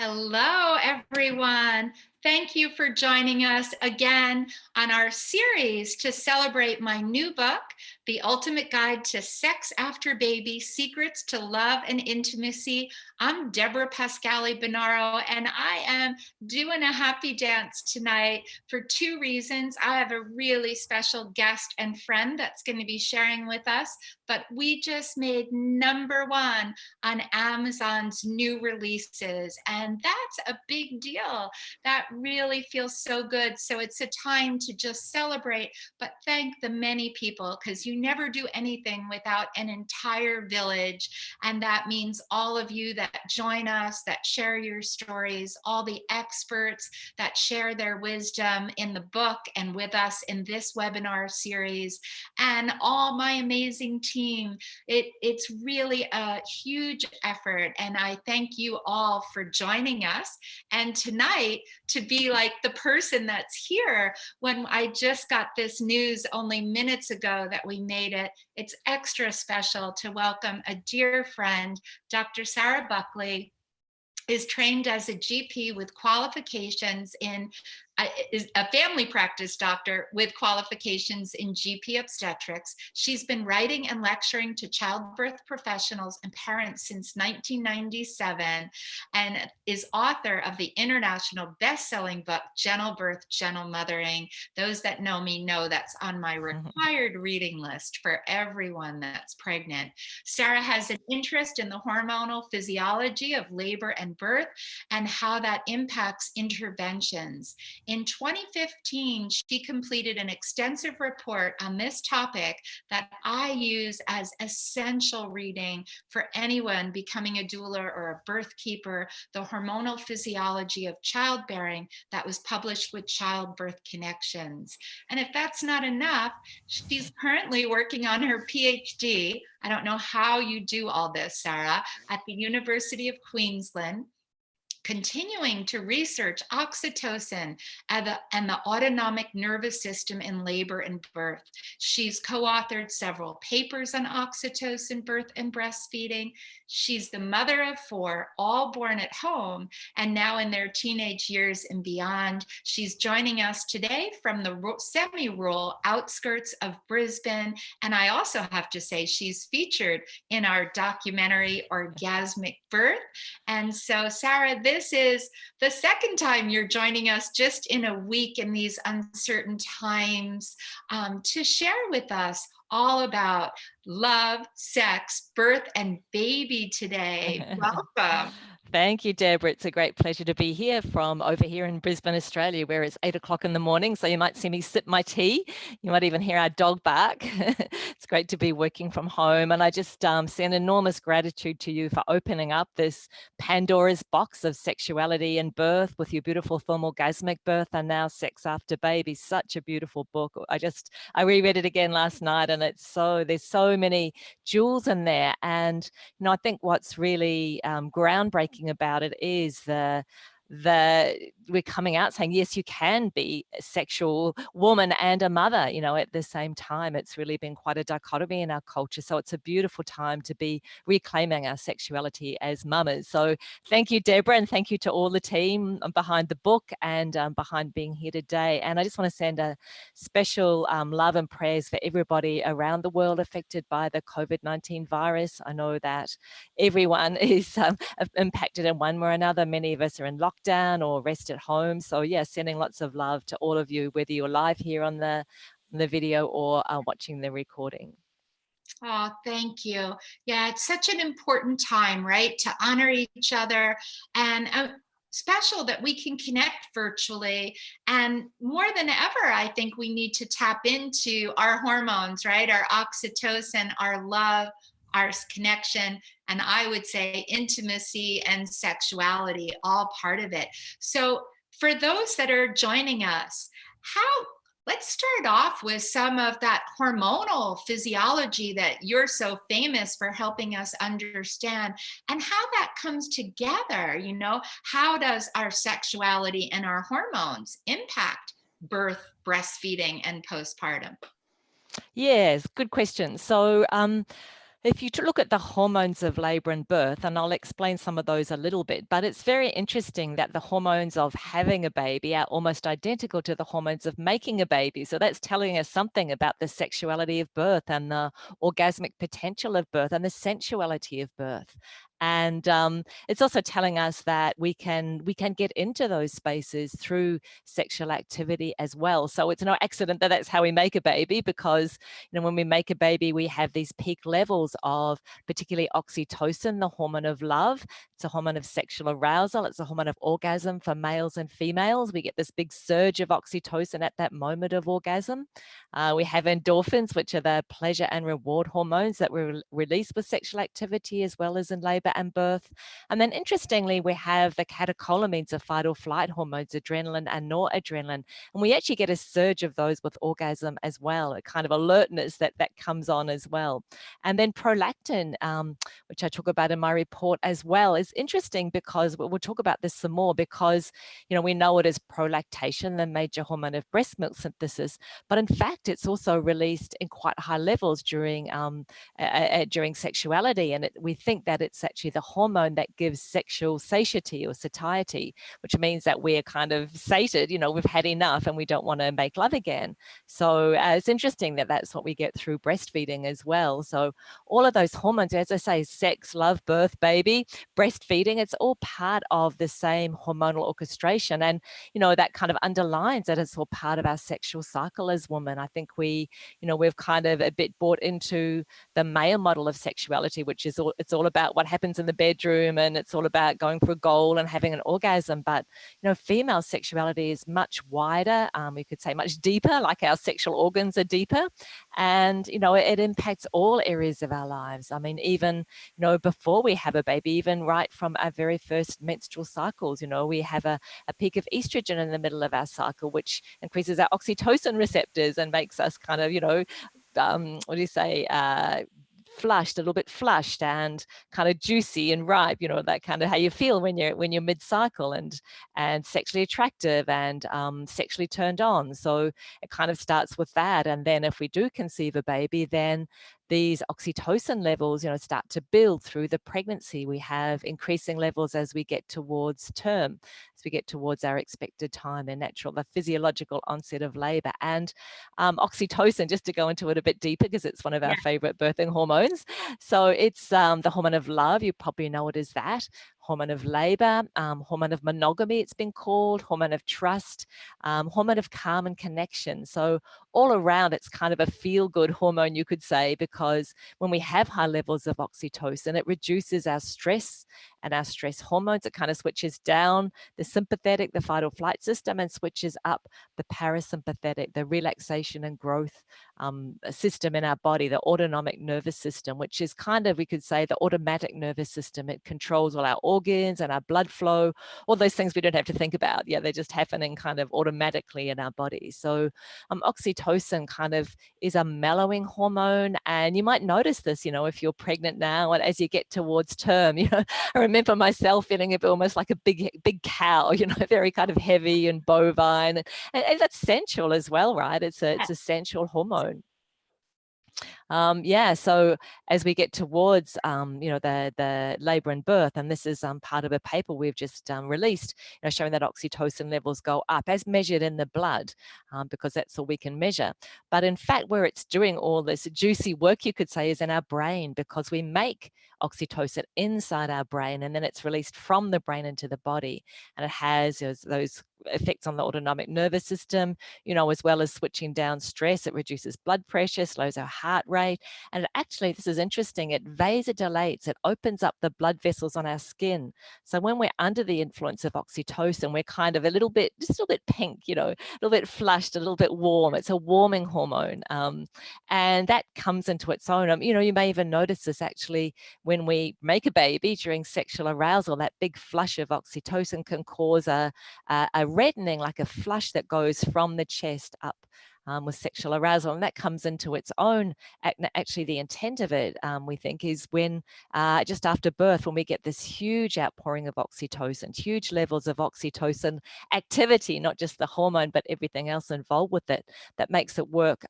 Hello, everyone. Thank you for joining us again on our series to celebrate my new book, The Ultimate Guide to Sex After Baby, Secrets to Love and Intimacy. I'm Deborah Pascali Bonaro, and I am doing a happy dance tonight for two reasons. I have a really special guest and friend that's going to be sharing with us, but we just made #1 on Amazon's new releases, and that's a big deal. That really feels so good. So it's a time to just celebrate, but thank the many people, because you never do anything without an entire village. And that means all of you that join us, that share your stories, all the experts that share their wisdom in the book and with us in this webinar series, and all my amazing team. It's really a huge effort, and I thank you all for joining us. And tonight, to be like the person that's here when I just got this news only minutes ago that we made it, it's extra special to welcome a dear friend. Dr. Sarah Buckley is trained as a GP with qualifications in is a family practice doctor with qualifications in GP obstetrics. She's been writing and lecturing to childbirth professionals and parents since 1997, and is author of the international best-selling book, Gentle Birth, Gentle Mothering. Those that know me know that's on my required reading list for everyone that's pregnant. Sarah has an interest in the hormonal physiology of labor and birth and how that impacts interventions. In 2015, she completed an extensive report on this topic that I use as essential reading for anyone becoming a doula or a birth keeper, The Hormonal Physiology of Childbearing, that was published with Childbirth Connections. And if that's not enough, she's currently working on her PhD. I don't know how you do all this, Sarah, at the University of Queensland, continuing to research oxytocin and the autonomic nervous system in labor and birth. She's co-authored several papers on oxytocin, birth and breastfeeding. She's the mother of 4, all born at home, and now in their teenage years and beyond. She's joining us today from the semi-rural outskirts of Brisbane. And I also have to say, she's featured in our documentary, Orgasmic Birth. And so, Sarah, this is the second time you're joining us just in a week in these uncertain times, to share with us all about love, sex, birth, and baby today. Welcome. Thank you, Deborah. It's a great pleasure to be here from over here in Brisbane, Australia, where it's 8 o'clock in the morning. So you might see me sip my tea. You might even hear our dog bark. It's great to be working from home. And I just send enormous gratitude to you for opening up this Pandora's box of sexuality and birth with your beautiful film Orgasmic Birth and now Sex After Baby. Such a beautiful book. I reread it again last night, and there's so many jewels in there. And I think what's really groundbreaking about it is we're coming out saying, yes, you can be a sexual woman and a mother, at the same time. It's really been quite a dichotomy in our culture. So it's a beautiful time to be reclaiming our sexuality as mamas. So thank you, Deborah, and thank you to all the team behind the book and behind being here today. And I just want to send a special love and prayers for everybody around the world affected by the COVID-19 virus. I know that everyone is impacted in one way or another. Many of us are in lockdown or rest at home. So yeah, sending lots of love to all of you, whether you're live here on the video or watching the recording. Oh, thank you. Yeah, it's such an important time, right? To honor each other, and special that we can connect virtually. And more than ever, I think we need to tap into our hormones, right? Our oxytocin, our love, our connection, and I would say intimacy and sexuality, all part of it. So for those that are joining us, let's start off with some of that hormonal physiology that you're so famous for helping us understand, and how that comes together. How does our sexuality and our hormones impact birth, breastfeeding, and postpartum? Yes, good question. So If you look at the hormones of labor and birth, and I'll explain some of those a little bit, but it's very interesting that the hormones of having a baby are almost identical to the hormones of making a baby. So that's telling us something about the sexuality of birth and the orgasmic potential of birth and the sensuality of birth. And it's also telling us that we can get into those spaces through sexual activity as well. So it's no accident that that's how we make a baby, because when we make a baby, we have these peak levels of particularly oxytocin, the hormone of love. It's a hormone of sexual arousal. It's a hormone of orgasm for males and females. We get this big surge of oxytocin at that moment of orgasm. We have endorphins, which are the pleasure and reward hormones that we release with sexual activity as well as in labor and birth. And then interestingly, we have the catecholamines of fight or flight hormones, adrenaline and noradrenaline. And we actually get a surge of those with orgasm as well, a kind of alertness that comes on as well. And then prolactin, which I talk about in my report as well, is interesting because we'll talk about this some more, because we know it as prolactation, the major hormone of breast milk synthesis, but in fact it's also released in quite high levels during sexuality, and we think that it's actually the hormone that gives sexual satiety or satiety, which means that we're kind of sated, we've had enough and we don't want to make love again. So it's interesting that that's what we get through breastfeeding as well. So all of those hormones, as I say, sex, love, birth, baby, breastfeeding, it's all part of the same hormonal orchestration. And, that kind of underlines that it's all part of our sexual cycle as women. I think we've kind of a bit bought into the male model of sexuality, which is it's all about what happens in the bedroom, and it's all about going for a goal and having an orgasm. But, female sexuality is much wider. We could say much deeper, like our sexual organs are deeper. And, it impacts all areas of our lives. I mean, even, before we have a baby, even right from our very first menstrual cycles, we have a peak of estrogen in the middle of our cycle, which increases our oxytocin receptors and makes us kind of, what do you say, flushed, a little bit flushed and kind of juicy and ripe, that kind of how you feel when you're mid-cycle, and sexually attractive and sexually turned on. So it kind of starts with that. And then if we do conceive a baby, then these oxytocin levels, start to build through the pregnancy. We have increasing levels as we get towards term, as we get towards our expected time, the physiological onset of labor. And oxytocin, just to go into it a bit deeper, because it's one of our favorite birthing hormones. So it's the hormone of love. You probably know it as that. Hormone of labor, hormone of monogamy, it's been called, hormone of trust, hormone of calm and connection. So all around, it's kind of a feel-good hormone, you could say, because when we have high levels of oxytocin, it reduces our stress and our stress hormones. It kind of switches down the sympathetic, the fight or flight system, and switches up the parasympathetic, the relaxation and growth system in our body, the autonomic nervous system, which is kind of, we could say, the automatic nervous system. It controls all our organs and our blood flow, all those things we don't have to think about. Yeah, they're just happening kind of automatically in our body. So oxytocin kind of is a mellowing hormone. And you might notice this, if you're pregnant now and as you get towards term, I remember myself feeling a bit almost like a big cow, very kind of heavy and bovine. And that's sensual as well, right? It's a sensual hormone. So as we get towards, the labor and birth, and this is part of a paper we've just released, showing that oxytocin levels go up as measured in the blood, because that's all we can measure. But in fact, where it's doing all this juicy work, you could say, is in our brain, because we make oxytocin inside our brain, and then it's released from the brain into the body, and it has those effects on the autonomic nervous system, as well as switching down stress. It reduces blood pressure, slows our heart rate, and actually, this is interesting, it vasodilates, it opens up the blood vessels on our skin. So when we're under the influence of oxytocin, we're kind of just a little bit pink, a little bit flushed, a little bit warm. It's a warming hormone, and that comes into its own. You may even notice this actually when we make a baby during sexual arousal. That big flush of oxytocin can cause a reddening, like a flush that goes from the chest up with sexual arousal. And that comes into its own. Actually, the intent of it, we think, is when just after birth, when we get this huge outpouring of oxytocin, huge levels of oxytocin activity, not just the hormone, but everything else involved with it, that makes it work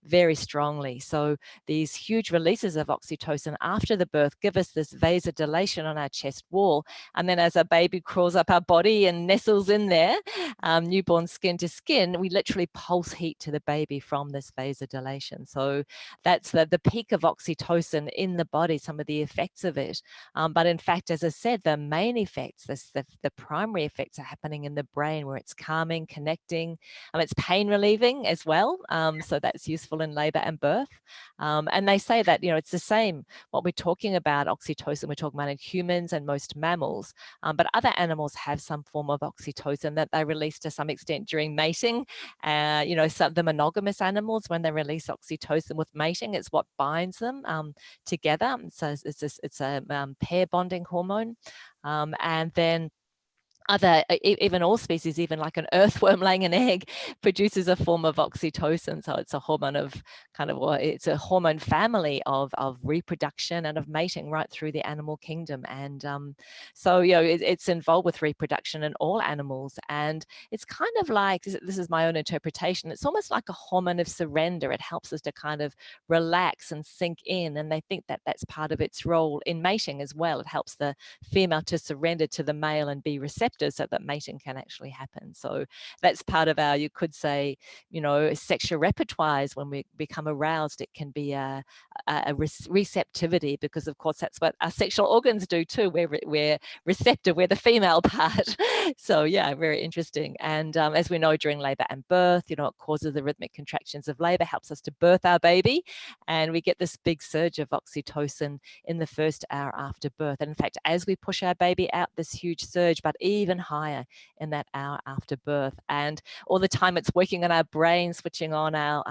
very strongly. So these huge releases of oxytocin after the birth give us this vasodilation on our chest wall. And then as our baby crawls up our body and nestles in there, newborn skin to skin, we literally pulse heat to the baby from this vasodilation. So that's the peak of oxytocin in the body, some of the effects of it. But in fact, as I said, the main effects, the primary effects are happening in the brain, where it's calming, connecting, it's pain relieving as well. So that's useful in labor and birth. And they say that, it's the same, what we're talking about, oxytocin, we're talking about in humans and most mammals, but other animals have some form of oxytocin that they release to some extent during mating. Some the monogamous animals, when they release oxytocin with mating, it's what binds them together. So it's a pair bonding hormone. And then even all species, even like an earthworm laying an egg, produces a form of oxytocin. So it's a hormone of it's a hormone family of reproduction and of mating right through the animal kingdom. And so, it's involved with reproduction in all animals. And it's kind of like, this is my own interpretation, it's almost like a hormone of surrender. It helps us to kind of relax and sink in. And they think that that's part of its role in mating as well. It helps the female to surrender to the male and be receptive, so that mating can actually happen. So that's part of our, you could say, sexual repertoires. When we become aroused, it can be a receptivity, because of course that's what our sexual organs do too. We're receptive, we're the female part. So yeah, very interesting. And as we know, during labor and birth, it causes the rhythmic contractions of labor, helps us to birth our baby, and we get this big surge of oxytocin in the first hour after birth. And in fact, as we push our baby out, this huge surge, but even higher in that hour after birth. And all the time it's working on our brain, switching on our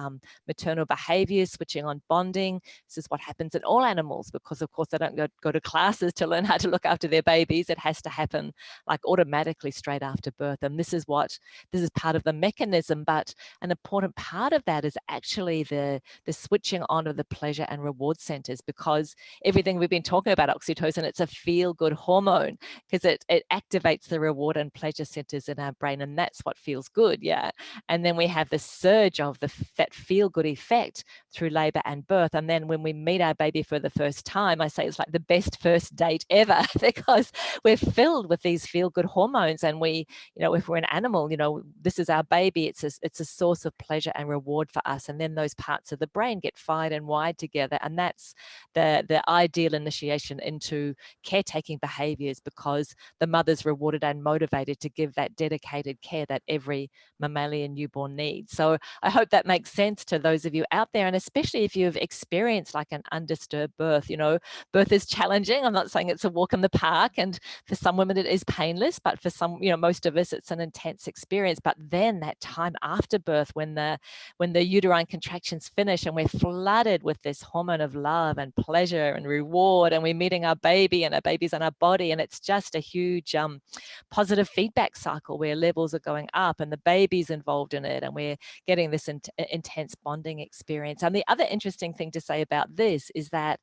maternal behaviors, switching on bonding. This is what happens in all animals, because of course they don't go to classes to learn how to look after their babies. It has to happen like automatically straight after birth. And this is part of the mechanism. But an important part of that is actually the switching on of the pleasure and reward centers, because everything we've been talking about, oxytocin, it's a feel-good hormone, because it activates the reward and pleasure centers in our brain, and that's what feels good. Yeah. And then we have the surge of that feel-good effect through labor and birth. And then when we meet our baby for the first time, I say it's like the best first date ever, because we're filled with these feel-good hormones. And we, if we're an animal, this is our baby. It's a source of pleasure and reward for us. And then those parts of the brain get fired and wired together. And that's the ideal initiation into caretaking behaviors, because the mother's rewarded and motivated to give that dedicated care that every mammalian newborn needs. So I hope that makes sense to those of you out there, and especially if you've experienced like an undisturbed birth. Birth is challenging. I'm not saying it's a walk in the park, and for some women it is painless, but for some, most of us, it's an intense experience. But then that time after birth, when the uterine contractions finish and we're flooded with this hormone of love and pleasure and reward, and we're meeting our baby and our baby's on our body, and it's just a huge positive feedback cycle where levels are going up and the baby's involved in it, and we're getting this intense bonding experience. And the other interesting thing to say about this is that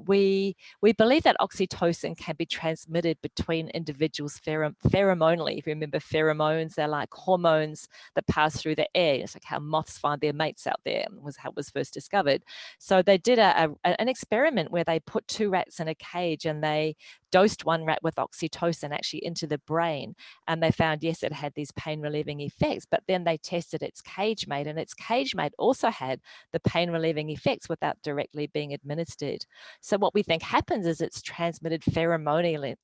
we believe that oxytocin can be transmitted between individuals pheromonally. If you remember pheromones, they're like hormones that pass through the air. It's like how moths find their mates out there, was how it was first discovered. So they did an experiment where they put 2 rats in a cage, and they dosed one rat with oxytocin actually into the brain, and they found, yes, it had these pain relieving effects. But then they tested its cage mate, and its cage mate also had the pain relieving effects without directly being administered. So what we think happens is it's transmitted pheromonally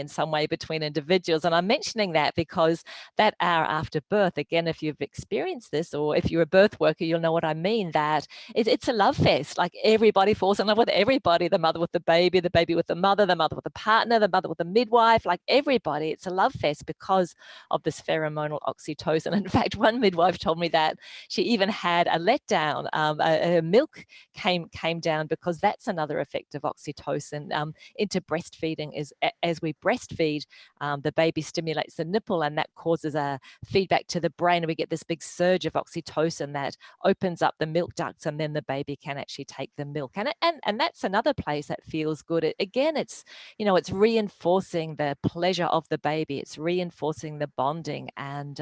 in some way between individuals. And I'm mentioning that because that hour after birth, again, if you've experienced this, or if you're a birth worker, you'll know what I mean, that it's a love fest. Like everybody falls in love with everybody, the mother with the baby with the mother with a partner, the mother with a midwife, like everybody. It's a love fest because of this pheromonal oxytocin. In fact, one midwife told me that she even had a letdown. Her milk came down because because that's another effect of oxytocin into breastfeeding. Is as we breastfeed, the baby stimulates the nipple, and that causes a feedback to the brain, and we get this big surge of oxytocin that opens up the milk ducts, and then the baby can actually take the milk. And that's another place that feels good. Again, it's, you know, it's reinforcing the pleasure of the baby. It's reinforcing the bonding, and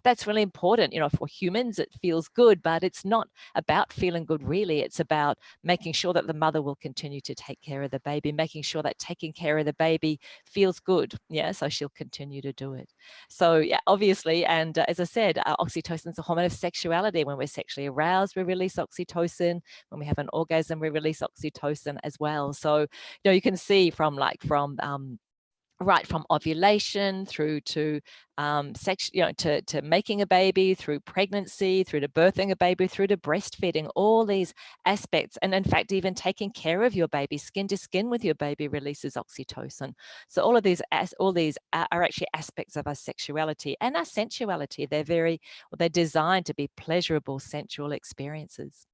that's really important. You know, for humans, it feels good, but it's not about feeling good, really. It's about making sure that the mother will continue to take care of the baby, making sure that taking care of the baby feels good. Yeah, so she'll continue to do it. So yeah, obviously, and as I said, oxytocin is a hormone of sexuality. When we're sexually aroused, we release oxytocin. When we have an orgasm, we release oxytocin as well. So, you know, you can see from right from ovulation through to sex, you know, to making a baby, through pregnancy, through to birthing a baby, through to breastfeeding, all these aspects. And in fact, even taking care of your baby, skin to skin with your baby, releases oxytocin. So all of these are actually aspects of our sexuality and our sensuality. They're designed to be pleasurable sensual experiences.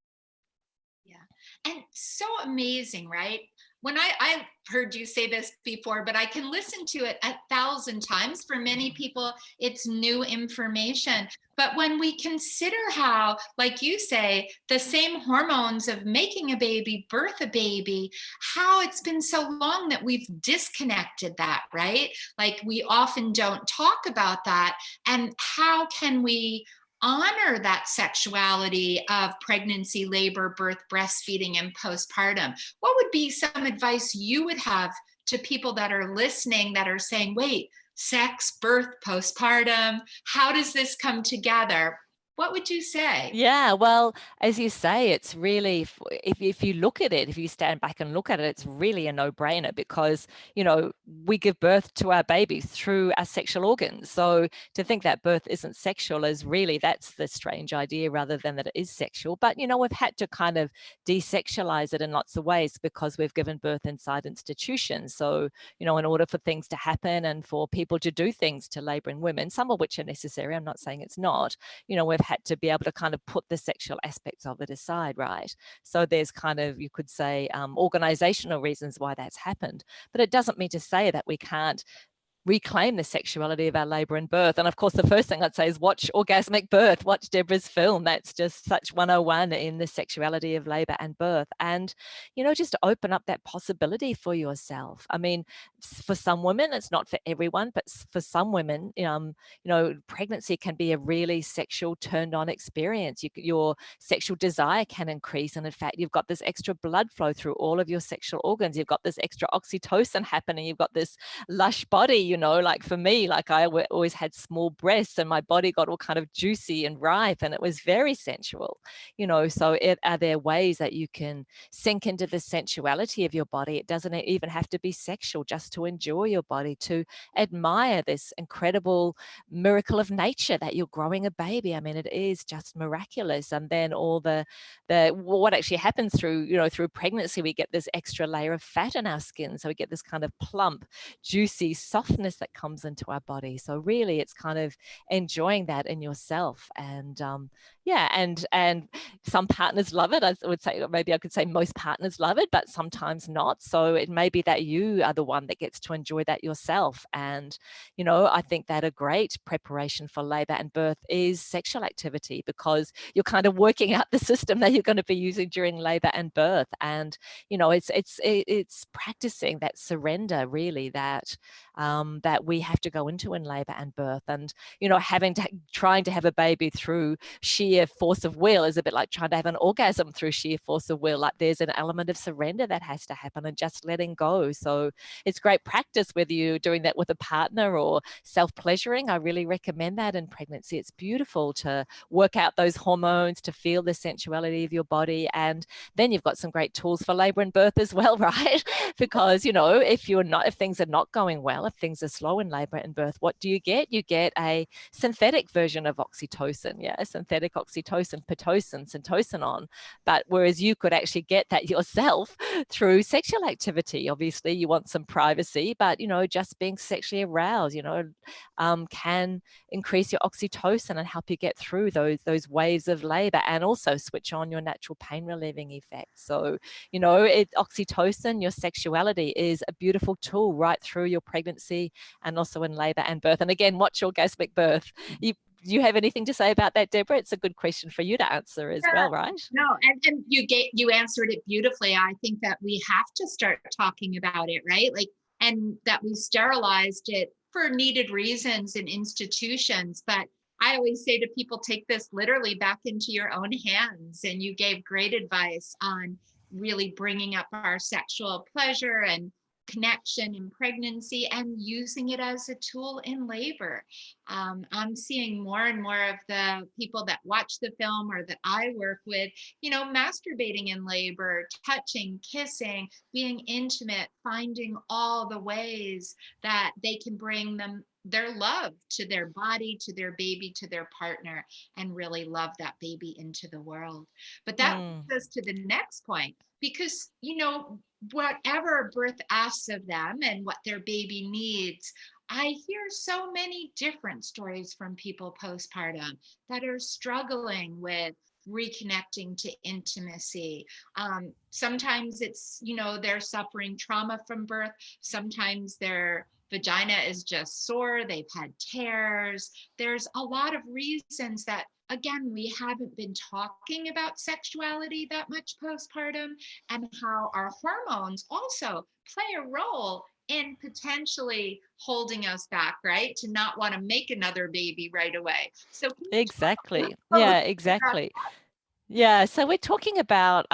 Yeah. And so amazing, right? When I heard you say this before, but I can listen to it 1,000 times. For many people, it's new information. But when we consider how, like you say, the same hormones of making a baby, birth a baby, how it's been so long that we've disconnected that, right? Like we often don't talk about that. And how can we honor that sexuality of pregnancy, labor, birth, breastfeeding, and postpartum? What would be some advice you would have to people that are listening that are saying, wait, sex, birth, postpartum, how does this come together? What would you say? Yeah, well, as you say, it's really, if you look at it, if you stand back and look at it, it's really a no-brainer because, you know, we give birth to our babies through our sexual organs. So to think that birth isn't sexual is really, that's the strange idea rather than that it is sexual. But, you know, we've had to kind of desexualize it in lots of ways because we've given birth inside institutions. So, you know, in order for things to happen and for people to do things to laboring women, some of which are necessary, I'm not saying it's not, you know, we've had to be able to kind of put the sexual aspects of it aside, right? So there's kind of, you could say, organizational reasons why that's happened. But it doesn't mean to say that we can't reclaim the sexuality of our labor and birth. And of course, the first thing I'd say is watch Orgasmic Birth, watch Deborah's film. That's just such 101 in the sexuality of labor and birth. And, you know, just open up that possibility for yourself. I mean, for some women, it's not for everyone, but for some women, you know, pregnancy can be a really sexual turned on experience. Your sexual desire can increase. And in fact, you've got this extra blood flow through all of your sexual organs. You've got this extra oxytocin happening. You've got this lush body, you know, like for me, like I always had small breasts and my body got all kind of juicy and ripe and it was very sensual, you know. So are there ways that you can sink into the sensuality of your body? It doesn't even have to be sexual, just to enjoy your body, to admire this incredible miracle of nature that you're growing a baby. I mean, it is just miraculous. And then all the what actually happens through, you know, through pregnancy, we get this extra layer of fat in our skin. So we get this kind of plump, juicy softness that comes into our body. So really, it's kind of enjoying that in yourself. And yeah, and some partners love it. I would say, maybe I could say most partners love it, but sometimes not. So it may be that you are the one that gets to enjoy that yourself. And, you know, I think that a great preparation for labor and birth is sexual activity, because you're kind of working out the system that you're going to be using during labor and birth. And, you know, it's practicing that surrender, really, that that we have to go into in labor and birth. And, you know, trying to have a baby through sheer force of will is a bit like trying to have an orgasm through sheer force of will. Like there's an element of surrender that has to happen and just letting go. So it's great practice, whether you're doing that with a partner or self-pleasuring. I really recommend that in pregnancy. It's beautiful to work out those hormones, to feel the sensuality of your body. And then you've got some great tools for labor and birth as well, right? Because, you know, if things are not going well, if things things are slow in labor and birth, what do you get? You get a synthetic version of oxytocin, yeah, synthetic oxytocin, pitocin, syntocinon. But whereas you could actually get that yourself through sexual activity. Obviously, you want some privacy, but, you know, just being sexually aroused, you know, can increase your oxytocin and help you get through those waves of labor, and also switch on your natural pain relieving effects. So, you know, oxytocin, your sexuality, is a beautiful tool right through your pregnancy and also in labor and birth. And again, watch orgasmic birth. You have anything to say about that, Deborah? It's a good question for you to answer as well, right? No, and you answered it beautifully. I think that we have to start talking about it, right? Like, and that we sterilized it for needed reasons in institutions. But I always say to people, take this literally back into your own hands. And you gave great advice on really bringing up our sexual pleasure and connection in pregnancy and using it as a tool in labor. I'm seeing more and more of the people that watch the film or that I work with, you know, masturbating in labor, touching, kissing, being intimate, finding all the ways that they can bring them their love to their body, to their baby, to their partner, and really love that baby into the world. But that brings us to the next point, because, you know, whatever birth asks of them and what their baby needs, I hear so many different stories from people postpartum that are struggling with reconnecting to intimacy. Sometimes it's, you know, they're suffering trauma from birth. Sometimes their vagina is just sore. They've had tears. There's a lot of reasons that, again, we haven't been talking about sexuality that much postpartum, and how our hormones also play a role in potentially holding us back, right? To not want to make another baby right away. So Exactly. Yeah, exactly. Yeah, so we're talking about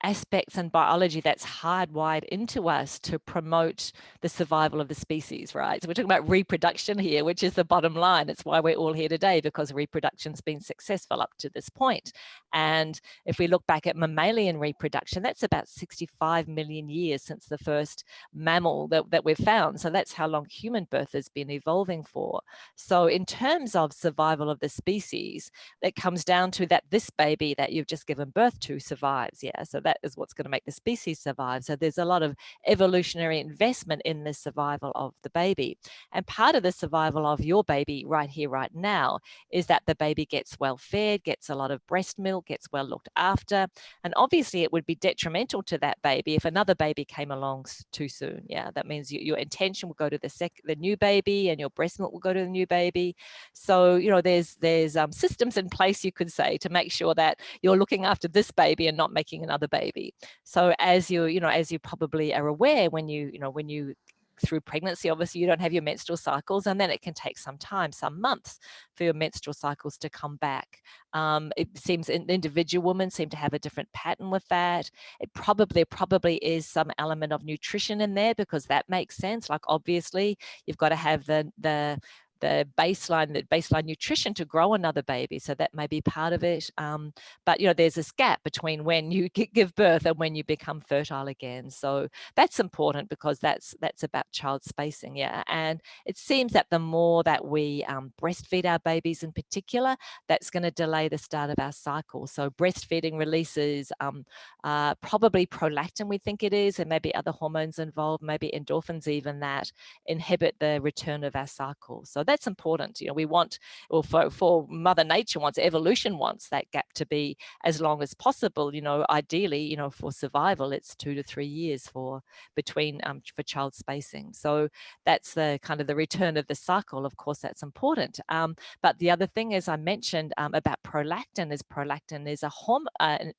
aspects in biology that's hardwired into us to promote the survival of the species, right? So we're talking about reproduction here, which is the bottom line. It's why we're all here today, because reproduction's been successful up to this point. And if we look back at mammalian reproduction, that's about 65 million years since the first mammal that we've found. So that's how long human birth has been evolving for. So in terms of survival of the species, it comes down to that this baby that you've just given birth to survives. Yeah, so that is what's going to make the species survive. So there's a lot of evolutionary investment in the survival of the baby. And part of the survival of your baby right here, right now, is that the baby gets well fed, gets a lot of breast milk, gets well looked after. And obviously it would be detrimental to that baby if another baby came along too soon. Yeah, that means your intention will go to the new baby, and your breast milk will go to the new baby. So, you know, there's systems in place, you could say, to make sure that you're looking after this baby and not making another baby. So as you probably are aware, when you through pregnancy, obviously you don't have your menstrual cycles, and then it can take some time, some months, for your menstrual cycles to come back. It seems individual women seem to have a different pattern with that. There probably is some element of nutrition in there, because that makes sense. Like, obviously you've got to have the baseline nutrition to grow another baby. So that may be part of it. But, you know, there's this gap between when you give birth and when you become fertile again. So that's important, because that's about child spacing. Yeah. And it seems that the more that we breastfeed our babies in particular, that's going to delay the start of our cycle. So breastfeeding releases probably prolactin, we think it is, and maybe other hormones involved, maybe endorphins even, that inhibit the return of our cycle. So that's important. You know, we want, or for Mother Nature wants, evolution wants that gap to be as long as possible. You know, ideally, you know, for survival, it's 2 to 3 years for child spacing. So that's the kind of the return of the cycle. Of course, that's important. But the other thing, as I mentioned about prolactin is a hormonal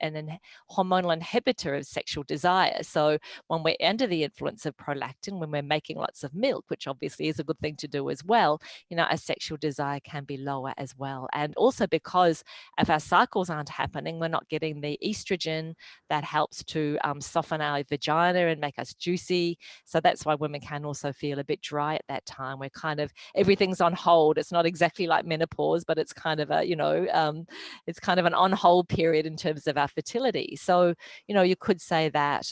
inhibitor of sexual desire. So when we're under the influence of prolactin, when we're making lots of milk, which obviously is a good thing to do as well, you know, our sexual desire can be lower as well. And also because if our cycles aren't happening, we're not getting the estrogen that helps to soften our vagina and make us juicy. So that's why women can also feel a bit dry at that time. We're kind of, everything's on hold. It's not exactly like menopause, but it's kind of a, you know, it's kind of an on hold period in terms of our fertility. So, you know, you could say that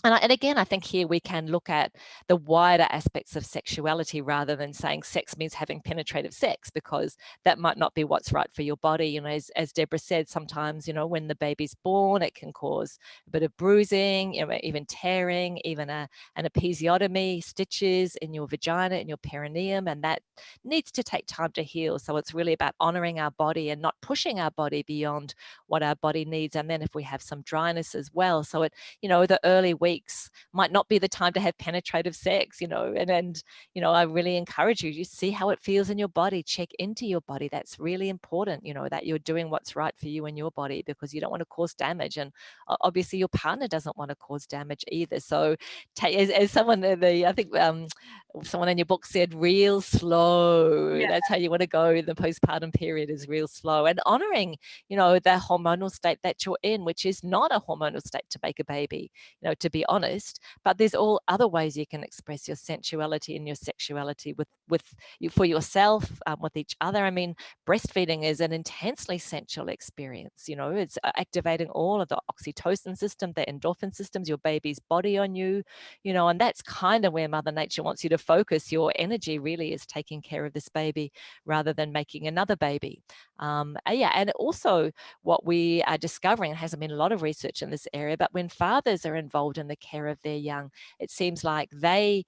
And again, I think here we can look at the wider aspects of sexuality rather than saying sex means having penetrative sex, because that might not be what's right for your body. You know, as Deborah said, sometimes, you know, when the baby's born, it can cause a bit of bruising, you know, even tearing, even an episiotomy, stitches in your vagina, in your perineum, and that needs to take time to heal. So it's really about honoring our body and not pushing our body beyond what our body needs. And then if we have some dryness as well, so it, you know, the early weeks might not be the time to have penetrative sex, you know, and you know, I really encourage you, see how it feels in your body, check into your body. That's really important, you know, that you're doing what's right for you and your body, because you don't want to cause damage, and obviously your partner doesn't want to cause damage either. So as someone, I think someone in your book said, real slow. Yeah. That's how you want to go in the postpartum period, is real slow, and honoring, you know, the hormonal state that you're in, which is not a hormonal state to make a baby, you know, to be honest. But there's all other ways you can express your sensuality and your sexuality with you, for yourself, with each other. I mean, breastfeeding is an intensely sensual experience. You know, it's activating all of the oxytocin system, the endorphin systems, your baby's body on you, you know, and that's kind of where Mother Nature wants you to focus your energy, really, is taking care of this baby rather than making another baby. Yeah, and also what we are discovering, and hasn't been a lot of research in this area, but when fathers are involved in the care of their young, it seems like their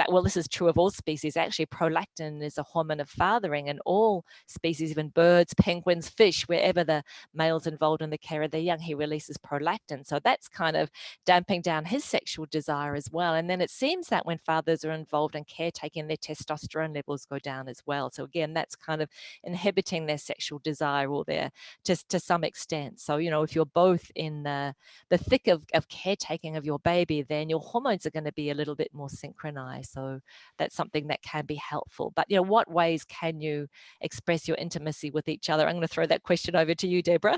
well, this is true of all species. Actually, prolactin is a hormone of fathering in all species, even birds, penguins, fish, wherever the male's involved in the care of their young, he releases prolactin. So that's kind of damping down his sexual desire as well. And then it seems that when fathers are involved in caretaking, their testosterone levels go down as well. So again, that's kind of inhibiting their sexual desire, or their, to some extent. So, you know, if you're both in the thick of caretaking of your baby, then your hormones are going to be a little bit more synchronized. So that's something that can be helpful. But, you know, what ways can you express your intimacy with each other? I'm going to throw that question over to you, Deborah.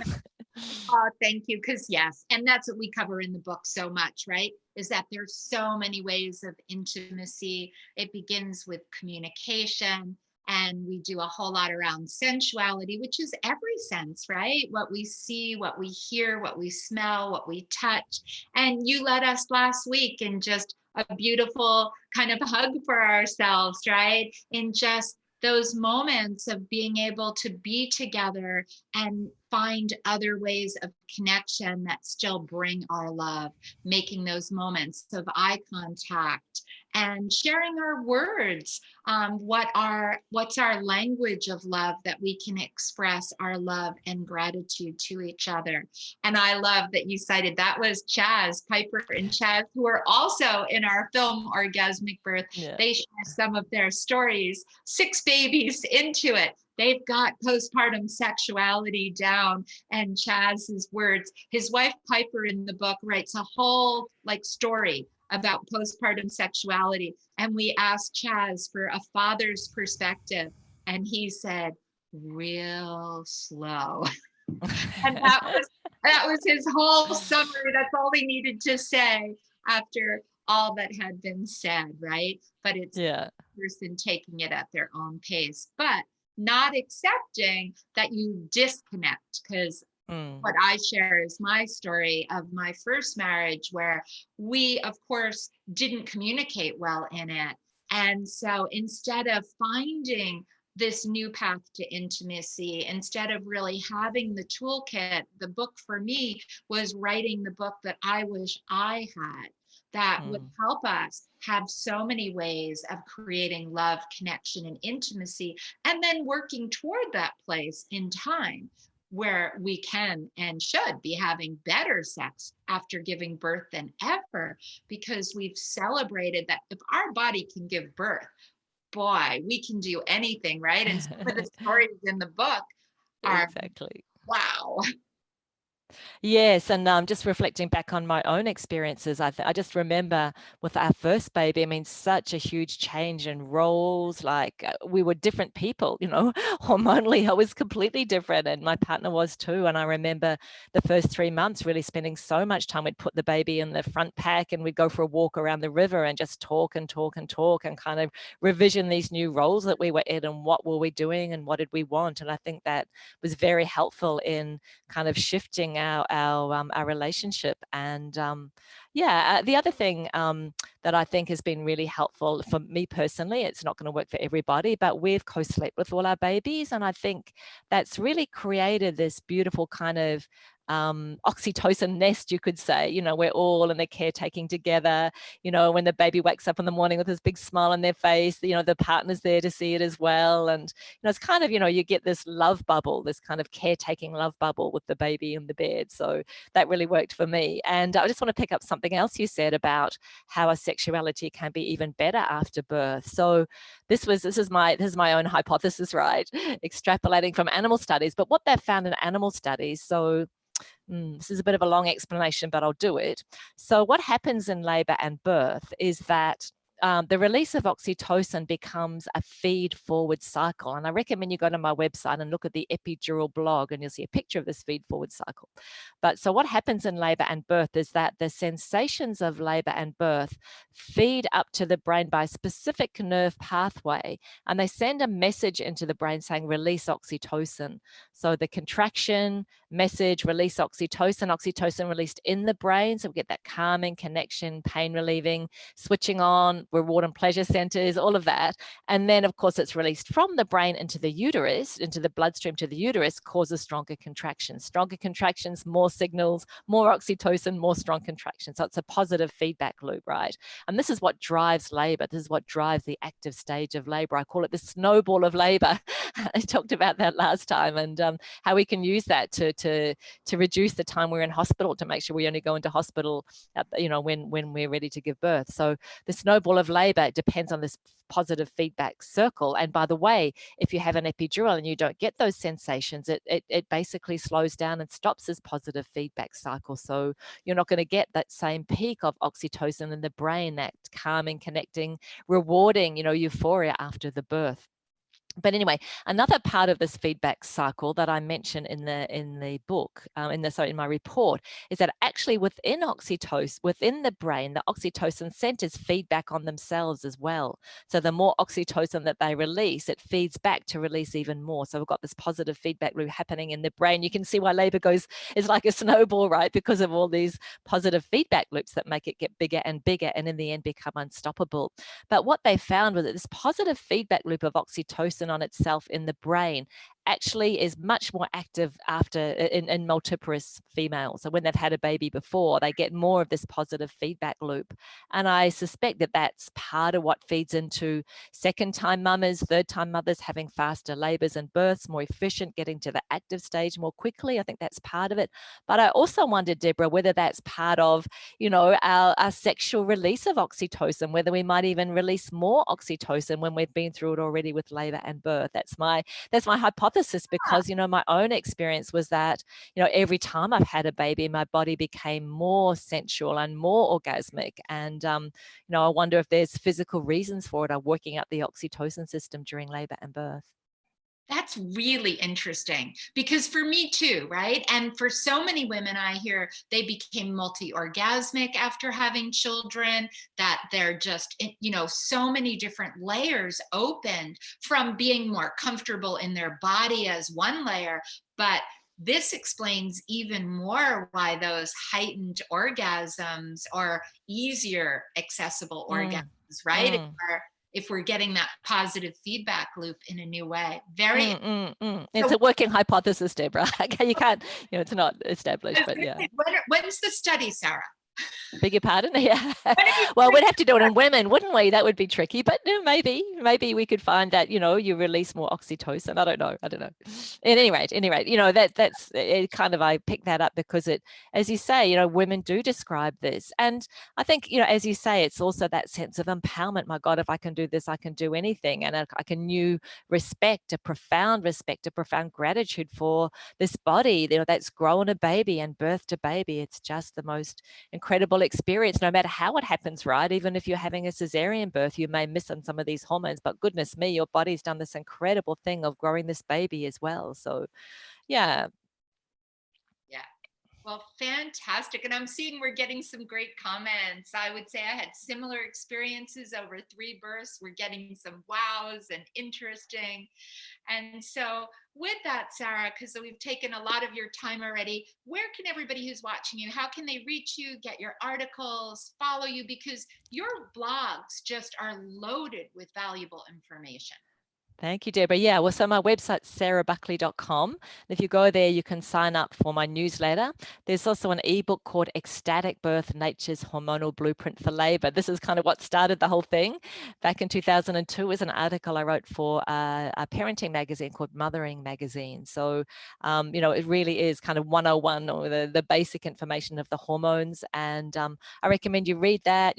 Oh, thank you. Because yes, and that's what we cover in the book so much, right? Is that there's so many ways of intimacy. It begins with communication, and we do a whole lot around sensuality, which is every sense, right? What we see, what we hear, what we smell, what we touch. And you led us last week in just a beautiful kind of hug for ourselves, right? In just those moments of being able to be together and find other ways of connection that still bring our love, making those moments of eye contact and sharing our words. What's our language of love that we can express our love and gratitude to each other? And I love that you cited that was Chaz, Piper and Chaz, who are also in our film Orgasmic Birth. Yeah. They share some of their stories, 6 babies into it. They've got postpartum sexuality down, and Chaz's words. His wife Piper in the book writes a whole story about postpartum sexuality. And we asked Chaz for a father's perspective, and he said, real slow. And that was his whole summary. That's all he needed to say after all that had been said, right? But it's the person taking it at their own pace, but not accepting that you disconnect. Because what I share is my story of my first marriage, where we, of course, didn't communicate well in it. And so instead of finding this new path to intimacy, instead of really having the toolkit, the book for me was writing the book that I wish I had, that would help us have so many ways of creating love, connection, and intimacy, and then working toward that place in time where we can and should be having better sex after giving birth than ever, because we've celebrated that if our body can give birth, boy, we can do anything, right? And some of the stories in the book are Exactly. wow. Yes, and just reflecting back on my own experiences, I just remember with our first baby, I mean, such a huge change in roles. Like we were different people, you know, hormonally, I was completely different, and my partner was too. And I remember the first 3 months really spending so much time. We'd put the baby in the front pack, and we'd go for a walk around the river and just talk and talk and talk, and kind of revision these new roles that we were in, and what were we doing and what did we want. And I think that was very helpful in kind of shifting our relationship. And yeah, the other thing that I think has been really helpful for me personally, it's not going to work for everybody, but we've co-slept with all our babies, and I think that's really created this beautiful kind of oxytocin nest, you could say. You know, we're all in the caretaking together. You know, when the baby wakes up in the morning with this big smile on their face, you know, the partner's there to see it as well. And, you know, it's kind of, you know, you get this love bubble, this kind of caretaking love bubble with the baby in the bed. So that really worked for me. And I just want to pick up something else you said about how our sexuality can be even better after birth. So this is my own hypothesis, right? Extrapolating from animal studies, but what they've found in animal studies. So this is a bit of a long explanation, but I'll do it. So what happens in labor and birth is that the release of oxytocin becomes a feed-forward cycle. And I recommend you go to my website and look at the epidural blog, and you'll see a picture of this feed-forward cycle. But so what happens in labor and birth is that the sensations of labor and birth feed up to the brain by a specific nerve pathway, and they send a message into the brain saying, release oxytocin. So the contraction message, release oxytocin, oxytocin released in the brain. So we get that calming connection, pain relieving, switching on, reward and pleasure centers, all of that. And then, of course, it's released from the brain into the uterus, into the bloodstream to the uterus, causes stronger contractions. Stronger contractions, more signals, more oxytocin, more strong contractions. So it's a positive feedback loop, right? And this is what drives labor. This is what drives the active stage of labor. I call it the snowball of labor. I talked about that last time, and how we can use that to reduce the time we're in hospital, to make sure we only go into hospital at, you know, when we're ready to give birth. So the snowball of labor depends on this positive feedback circle. And by the way, if you have an epidural and you don't get those sensations, it basically slows down and stops this positive feedback cycle. So you're not going to get that same peak of oxytocin in the brain, that calming, connecting, rewarding, you know, euphoria after the birth. But anyway, another part of this feedback cycle that I mentioned in the book, in my report, is that actually within oxytocin, within the brain, the oxytocin centers feedback on themselves as well. So the more oxytocin that they release, it feeds back to release even more. So we've got this positive feedback loop happening in the brain. You can see why labor is like a snowball, right? Because of all these positive feedback loops that make it get bigger and bigger, and in the end become unstoppable. But what they found was that this positive feedback loop of oxytocin on itself in the brain actually is much more active in multiparous females. So when they've had a baby before, they get more of this positive feedback loop. And I suspect that that's part of what feeds into second-time mothers, third-time mothers having faster labors and births, more efficient, getting to the active stage more quickly. I think that's part of it. But I also wondered, Deborah, whether that's part of, you know, our sexual release of oxytocin, whether we might even release more oxytocin when we've been through it already with labor and birth. That's my hypothesis, because, you know, my own experience was that, you know, every time I've had a baby, my body became more sensual and more orgasmic. And, you know, I wonder if there's physical reasons for it, are working out the oxytocin system during labor and birth. That's really interesting, because for me too, right? And for so many women, I hear they became multi-orgasmic after having children, that they're just, you know, so many different layers opened from being more comfortable in their body as one layer. But this explains even more why those heightened orgasms are easier accessible orgasms, right? If we're getting that positive feedback loop in a new way. It's a working hypothesis, Deborah. You can't, you know, it's not established, but yeah. When's the study, Sarah? Beg your pardon? Yeah. Well, we'd have to do it in women, wouldn't we? That would be tricky, but no, maybe we could find that, you know, you release more oxytocin. I don't know. At any rate, you know, that's it. Kind of, I picked that up because it, as you say, you know, women do describe this. And I think, you know, as you say, it's also that sense of empowerment. My God, if I can do this, I can do anything. And I can respect, a profound gratitude for this body, you know, that's grown a baby and birthed a baby. It's just the most incredible experience, no matter how it happens, right? Even if you're having a cesarean birth, you may miss on some of these hormones, but goodness me, your body's done this incredible thing of growing this baby as well. So yeah. Well, fantastic. And I'm seeing we're getting some great comments. I would say I had similar experiences over 3 births. We're getting some wows and interesting. And so, with that, Sarah, because we've taken a lot of your time already, where can everybody who's watching you, how can they reach you, get your articles, follow you? Because your blogs just are loaded with valuable information. Thank you, Deborah. Yeah, well, so my website's sarahbuckley.com. If you go there, you can sign up for my newsletter. There's also an ebook called Ecstatic Birth, Nature's Hormonal Blueprint for Labor. This is kind of what started the whole thing. Back in 2002 was an article I wrote for a parenting magazine called Mothering Magazine. So, it really is kind of 101, or the basic information of the hormones. And I recommend you read that.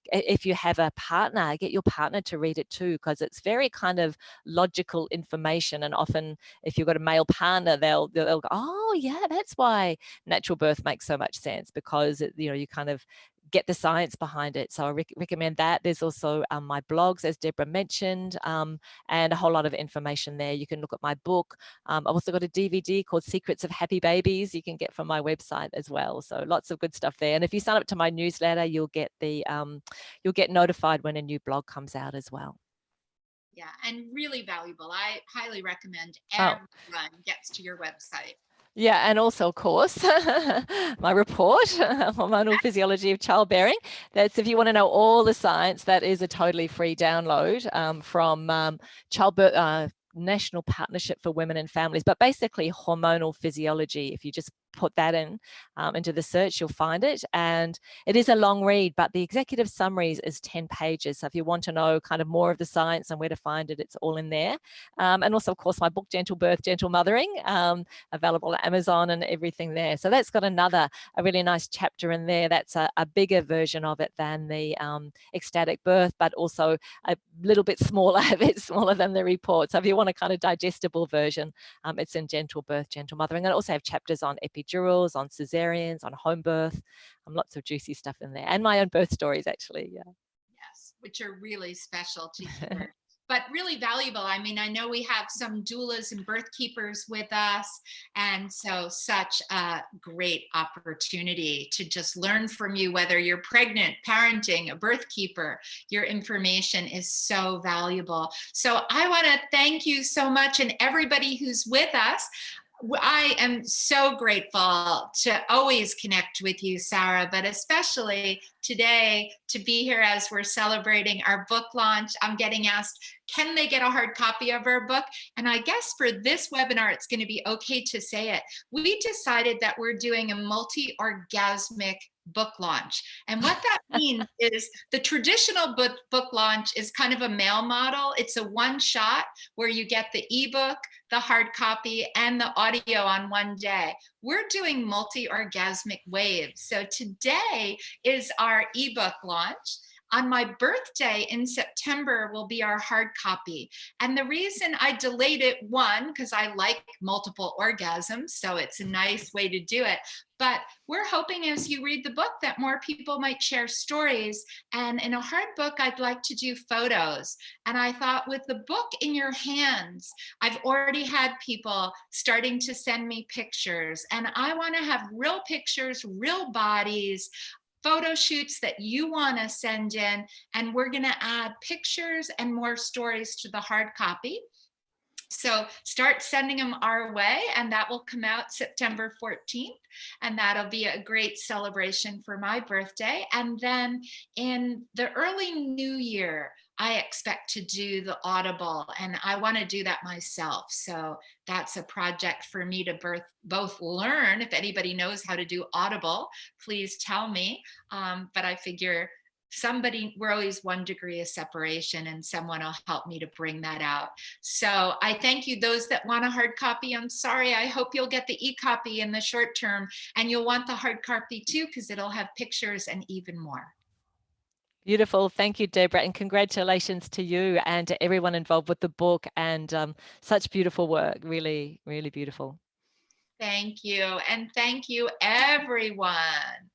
If you have a partner, get your partner to read it too, because it's very kind of logical information. And often if you've got a male partner, they'll go, oh yeah, that's why natural birth makes so much sense, because you kind of get the science behind it. So I recommend that. There's also my blogs, as Deborah mentioned, and a whole lot of information there. You can look at my book. I've also got a DVD called Secrets of Happy Babies you can get from my website as well. So lots of good stuff there. And if you sign up to my newsletter, you'll get notified when a new blog comes out as well. Yeah, and really valuable. I highly recommend Oh, everyone gets to your website. yeah, and also, of course, my report, Hormonal Physiology of Childbearing. That's, if you want to know all the science, that is a totally free download from Childbirth National Partnership for Women and Families. But basically, hormonal physiology. If you just put that into the search, you'll find it. And it is a long read, but the executive summaries is 10 pages. So if you want to know kind of more of the science and where to find it, it's all in there. And also, of course, my book, Gentle Birth, Gentle Mothering, available at Amazon and everything there. So that's got a really nice chapter in there. That's a bigger version of it than the ecstatic birth, but also a little bit smaller, a bit smaller than the report. So if you want a kind of digestible version, it's in Gentle Birth, Gentle Mothering. And I also have chapters on epidurals, on cesareans, on home birth, lots of juicy stuff in there, and my own birth stories, actually. Yeah. Yes, which are really special to hear. But really valuable. I mean, I know we have some doulas and birth keepers with us. And so, such a great opportunity to just learn from you, whether you're pregnant, parenting, a birth keeper. Your information is so valuable. So, I want to thank you so much, and everybody who's with us. I am so grateful to always connect with you, Sarah, but especially today to be here as we're celebrating our book launch. I'm getting asked, can they get a hard copy of our book? And I guess for this webinar, it's going to be okay to say it. We decided that we're doing a multi-orgasmic book launch. And what that means is the traditional book launch is kind of a mail model. It's a one shot where you get the ebook, the hard copy, and the audio on one day. We're doing multi-orgasmic waves. So today is our ebook launch. On my birthday in September will be our hard copy. And the reason I delayed it, one, because I like multiple orgasms, so it's a nice way to do it. But we're hoping as you read the book that more people might share stories. And in a hard book, I'd like to do photos. And I thought, with the book in your hands, I've already had people starting to send me pictures. And I want to have real pictures, real bodies, photo shoots that you want to send in, and we're going to add pictures and more stories to the hard copy. So start sending them our way, and that will come out September 14th. And that'll be a great celebration for my birthday. And then in the early new year, I expect to do the Audible, and I want to do that myself. So that's a project for me to both learn. If anybody knows how to do Audible, please tell me. But I figure we're always 1 degree of separation, and someone will help me to bring that out. So I thank you. Those that want a hard copy, I'm sorry. I hope you'll get the e-copy in the short term, and you'll want the hard copy too, because it'll have pictures and even more. Beautiful. Thank you, Deborah. And congratulations to you and to everyone involved with the book, and such beautiful work. Really, really beautiful. Thank you. And thank you, everyone.